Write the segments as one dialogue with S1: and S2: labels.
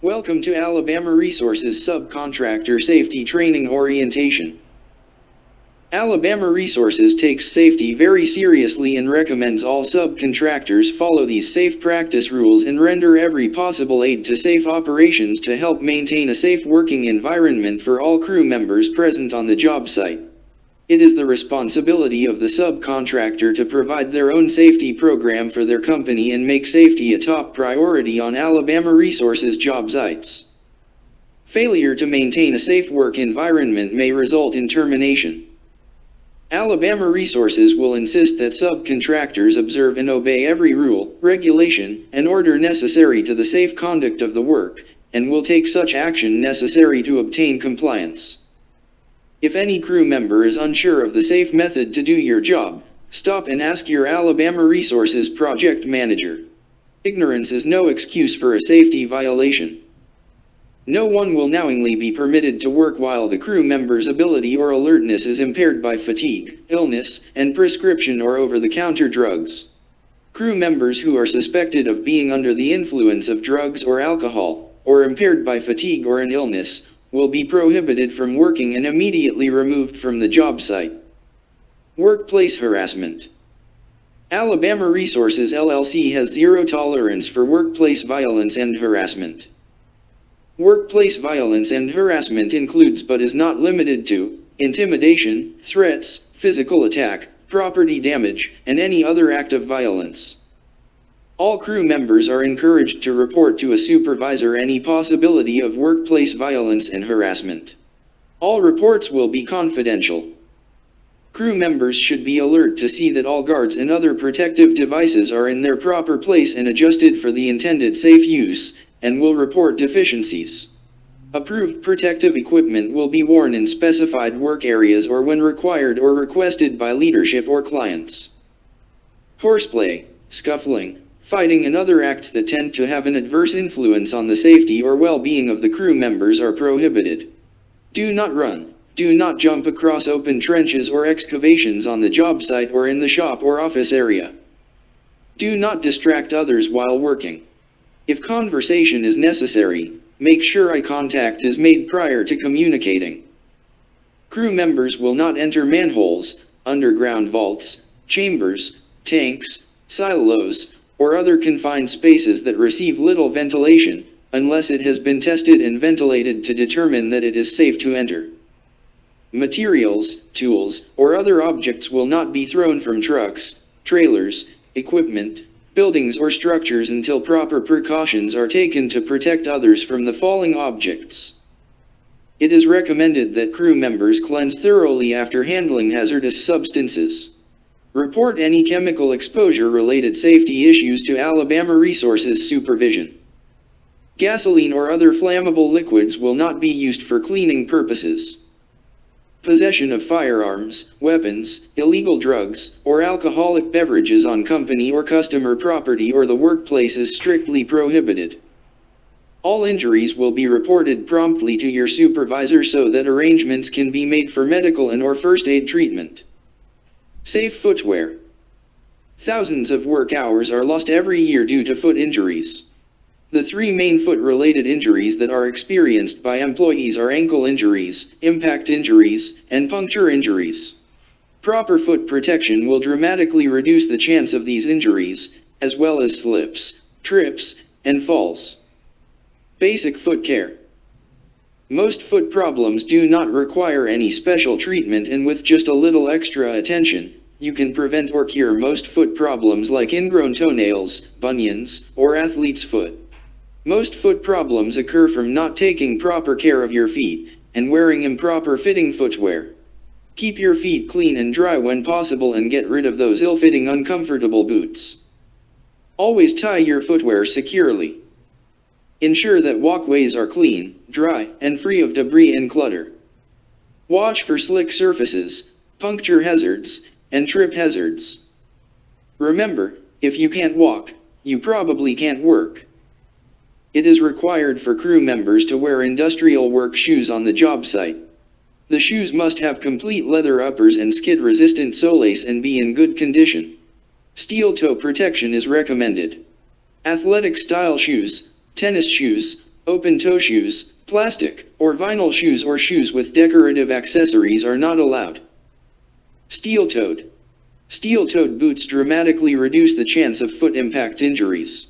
S1: Welcome to Alabama Resources Subcontractor Safety Training Orientation. Alabama Resources takes safety very seriously and recommends all subcontractors follow these safe practice rules and render every possible aid to safe operations to help maintain a safe working environment for all crew members present on the job site. It is the responsibility of the subcontractor to provide their own safety program for their company and make safety a top priority on Alabama Resources job sites. Failure to maintain a safe work environment may result in termination. Alabama Resources will insist that subcontractors observe and obey every rule, regulation, and order necessary to the safe conduct of the work, and will take such action necessary to obtain compliance. If any crew member is unsure of the safe method to do your job, stop and ask your Alabama Resources project manager. Ignorance is no excuse for a safety violation. No one will knowingly be permitted to work while the crew member's ability or alertness is impaired by fatigue, illness, and prescription or over-the-counter drugs. Crew members who are suspected of being under the influence of drugs or alcohol, or impaired by fatigue or an illness, will be prohibited from working and immediately removed from the job site. Workplace harassment. Alabama Resources LLC has zero tolerance for workplace violence and harassment. Workplace violence and harassment includes but is not limited to intimidation, threats, physical attack, property damage, and any other act of violence. All crew members are encouraged to report to a supervisor any possibility of workplace violence and harassment. All reports will be confidential. Crew members should be alert to see that all guards and other protective devices are in their proper place and adjusted for the intended safe use, and will report deficiencies. Approved protective equipment will be worn in specified work areas or when required or requested by leadership or clients. Horseplay, scuffling, fighting and other acts that tend to have an adverse influence on the safety or well-being of the crew members are prohibited. Do not run, do not jump across open trenches or excavations on the job site or in the shop or office area. Do not distract others while working. If conversation is necessary, make sure eye contact is made prior to communicating. Crew members will not enter manholes, underground vaults, chambers, tanks, silos, or other confined spaces that receive little ventilation, unless it has been tested and ventilated to determine that it is safe to enter. Materials, tools, or other objects will not be thrown from trucks, trailers, equipment, buildings or structures until proper precautions are taken to protect others from the falling objects. It is recommended that crew members cleanse thoroughly after handling hazardous substances. Report any chemical exposure-related safety issues to Alabama Resources supervision. Gasoline or other flammable liquids will not be used for cleaning purposes. Possession of firearms, weapons, illegal drugs, or alcoholic beverages on company or customer property or the workplace is strictly prohibited. All injuries will be reported promptly to your supervisor so that arrangements can be made for medical and/or first aid treatment. Safe footwear. Thousands of work hours are lost every year due to foot injuries. The three main foot-related injuries that are experienced by employees are ankle injuries, impact injuries, and puncture injuries. Proper foot protection will dramatically reduce the chance of these injuries, as well as slips, trips, and falls. Basic foot care. Most foot problems do not require any special treatment, and with just a little extra attention, you can prevent or cure most foot problems like ingrown toenails, bunions, or athlete's foot. Most foot problems occur from not taking proper care of your feet and wearing improper fitting footwear. Keep your feet clean and dry when possible and get rid of those ill-fitting uncomfortable boots. Always tie your footwear securely. Ensure that walkways are clean, dry, and free of debris and clutter. Watch for slick surfaces, puncture hazards, and trip hazards. Remember, if you can't walk, you probably can't work. It is required for crew members to wear industrial work shoes on the job site. The shoes must have complete leather uppers and skid-resistant soles and be in good condition. Steel toe protection is recommended. Athletic style shoes, tennis shoes, Open-toe shoes, plastic, or vinyl shoes or shoes with decorative accessories are not allowed. Steel-toed. Steel-toed boots dramatically reduce the chance of foot impact injuries.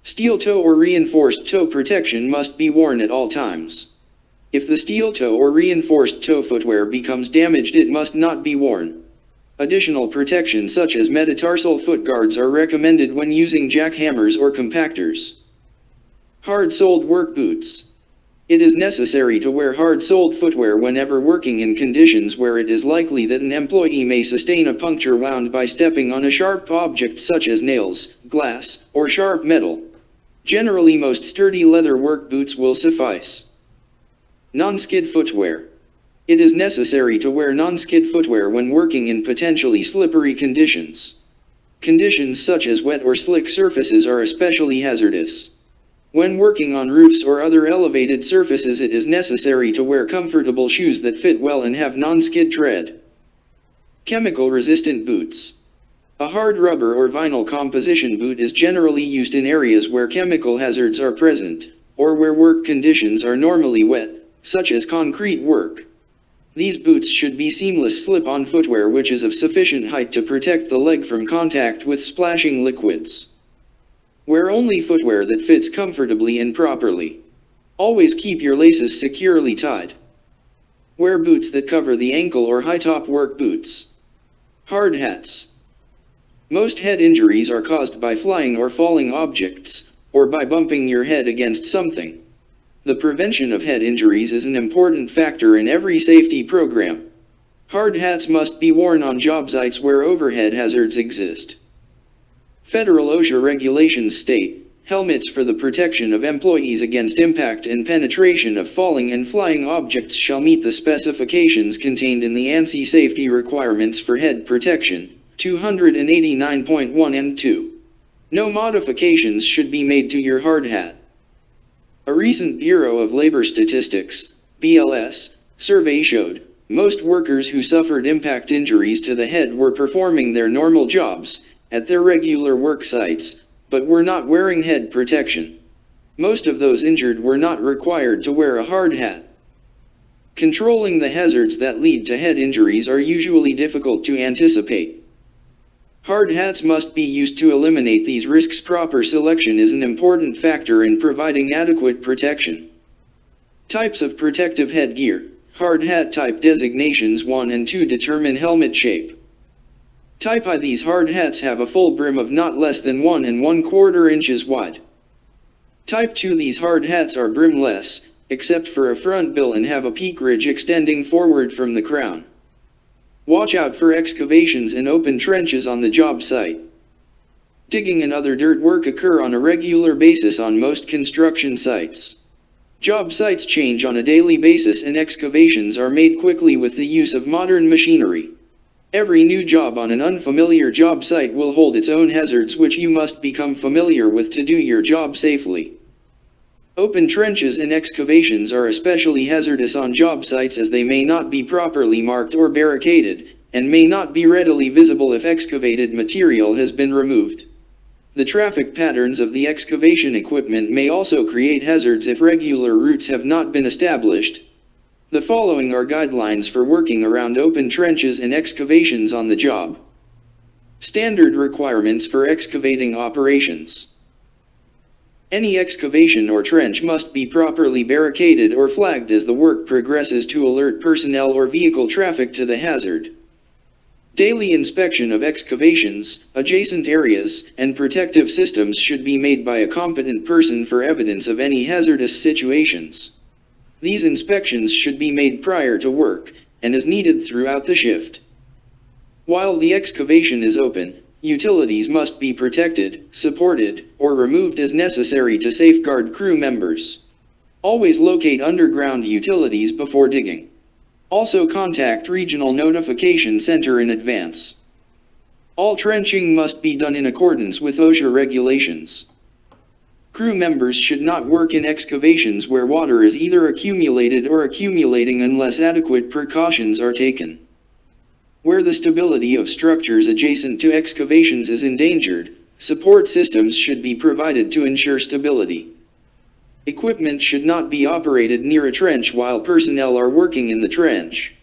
S1: Steel toe or reinforced toe protection must be worn at all times. If the steel toe or reinforced toe footwear becomes damaged, it must not be worn. Additional protection such as metatarsal foot guards are recommended when using jackhammers or compactors. Hard-soled work boots. It is necessary to wear hard-soled footwear whenever working in conditions where it is likely that an employee may sustain a puncture wound by stepping on a sharp object such as nails, glass, or sharp metal. Generally, most sturdy leather work boots will suffice. Non-skid footwear. It is necessary to wear non-skid footwear when working in potentially slippery conditions. Conditions such as wet or slick surfaces are especially hazardous. When working on roofs or other elevated surfaces, it is necessary to wear comfortable shoes that fit well and have non-skid tread. Chemical-resistant boots. A hard rubber or vinyl composition boot is generally used in areas where chemical hazards are present, or where work conditions are normally wet, such as concrete work. These boots should be seamless slip-on footwear which is of sufficient height to protect the leg from contact with splashing liquids. Wear only footwear that fits comfortably and properly. Always keep your laces securely tied. Wear boots that cover the ankle or high-top work boots. Hard hats. Most head injuries are caused by flying or falling objects, or by bumping your head against something. The prevention of head injuries is an important factor in every safety program. Hard hats must be worn on job sites where overhead hazards exist. Federal OSHA regulations state, helmets for the protection of employees against impact and penetration of falling and flying objects shall meet the specifications contained in the ANSI safety requirements for head protection, 289.1 and 2. No modifications should be made to your hard hat. A recent Bureau of Labor Statistics, BLS, survey showed, most workers who suffered impact injuries to the head were performing their normal jobs, at their regular work sites, but were not wearing head protection. Most of those injured were not required to wear a hard hat. Controlling the hazards that lead to head injuries are usually difficult to anticipate. Hard hats must be used to eliminate these risks. Proper selection is an important factor in providing adequate protection. Types of protective headgear. Hard hat type designations 1 and 2 determine helmet shape. Type I. These hard hats have a full brim of not less than 1 1/4 inches wide. Type 2. These hard hats are brimless, except for a front bill, and have a peak ridge extending forward from the crown. Watch out for excavations and open trenches on the job site. Digging and other dirt work occur on a regular basis on most construction sites. Job sites change on a daily basis and excavations are made quickly with the use of modern machinery. Every new job on an unfamiliar job site will hold its own hazards which you must become familiar with to do your job safely. Open trenches and excavations are especially hazardous on job sites as they may not be properly marked or barricaded, and may not be readily visible if excavated material has been removed. The traffic patterns of the excavation equipment may also create hazards if regular routes have not been established. The following are guidelines for working around open trenches and excavations on the job. Standard requirements for excavating operations. Any excavation or trench must be properly barricaded or flagged as the work progresses to alert personnel or vehicle traffic to the hazard. Daily inspection of excavations, adjacent areas, and protective systems should be made by a competent person for evidence of any hazardous situations. These inspections should be made prior to work, and as needed throughout the shift. While the excavation is open, utilities must be protected, supported, or removed as necessary to safeguard crew members. Always locate underground utilities before digging. Also contact Regional Notification Center in advance. All trenching must be done in accordance with OSHA regulations. Crew members should not work in excavations where water is either accumulated or accumulating unless adequate precautions are taken. Where the stability of structures adjacent to excavations is endangered, support systems should be provided to ensure stability. Equipment should not be operated near a trench while personnel are working in the trench.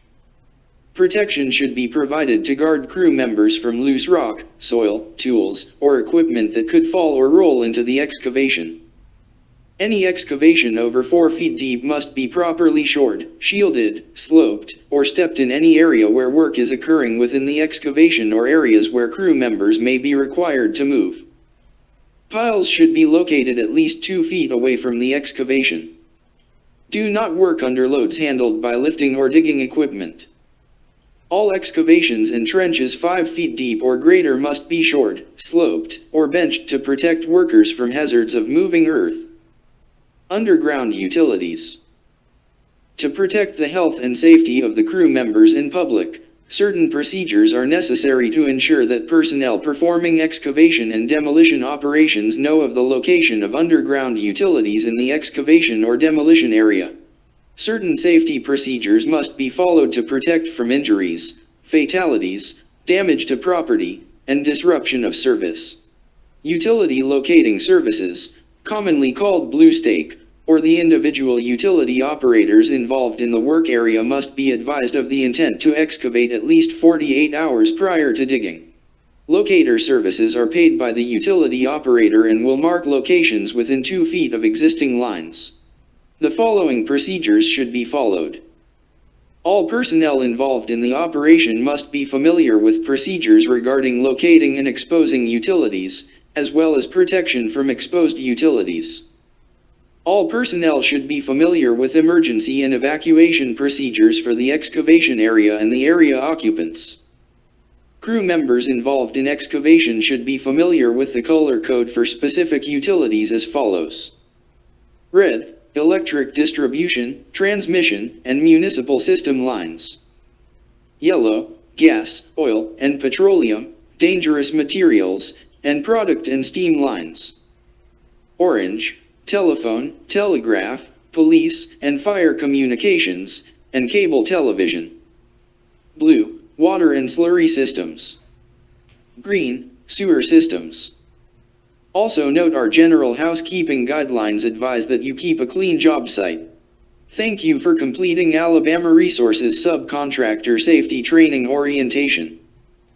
S1: Protection should be provided to guard crew members from loose rock, soil, tools, or equipment that could fall or roll into the excavation. Any excavation over 4 feet deep must be properly shored, shielded, sloped, or stepped in any area where work is occurring within the excavation or areas where crew members may be required to move. Piles should be located at least 2 feet away from the excavation. Do not work under loads handled by lifting or digging equipment. All excavations and trenches 5 feet deep or greater must be shored, sloped, or benched to protect workers from hazards of moving earth. Underground utilities. To protect the health and safety of the crew members in public, certain procedures are necessary to ensure that personnel performing excavation and demolition operations know of the location of underground utilities in the excavation or demolition area. Certain safety procedures must be followed to protect from injuries, fatalities, damage to property, and disruption of service. Utility locating services, commonly called blue stake, or the individual utility operators involved in the work area must be advised of the intent to excavate at least 48 hours prior to digging. Locator services are paid by the utility operator and will mark locations within 2 feet of existing lines. The following procedures should be followed. All personnel involved in the operation must be familiar with procedures regarding locating and exposing utilities, as well as protection from exposed utilities. All personnel should be familiar with emergency and evacuation procedures for the excavation area and the area occupants. Crew members involved in excavation should be familiar with the color code for specific utilities as follows. Red, electric distribution, transmission, and municipal system lines. Yellow, gas, oil, and petroleum, dangerous materials, and product and steam lines. Orange, telephone, telegraph, police, and fire communications, and cable television. Blue, water and slurry systems. Green, sewer systems. Also note our general housekeeping guidelines advise that you keep a clean job site. Thank you for completing Alabama Resources Subcontractor Safety Training Orientation.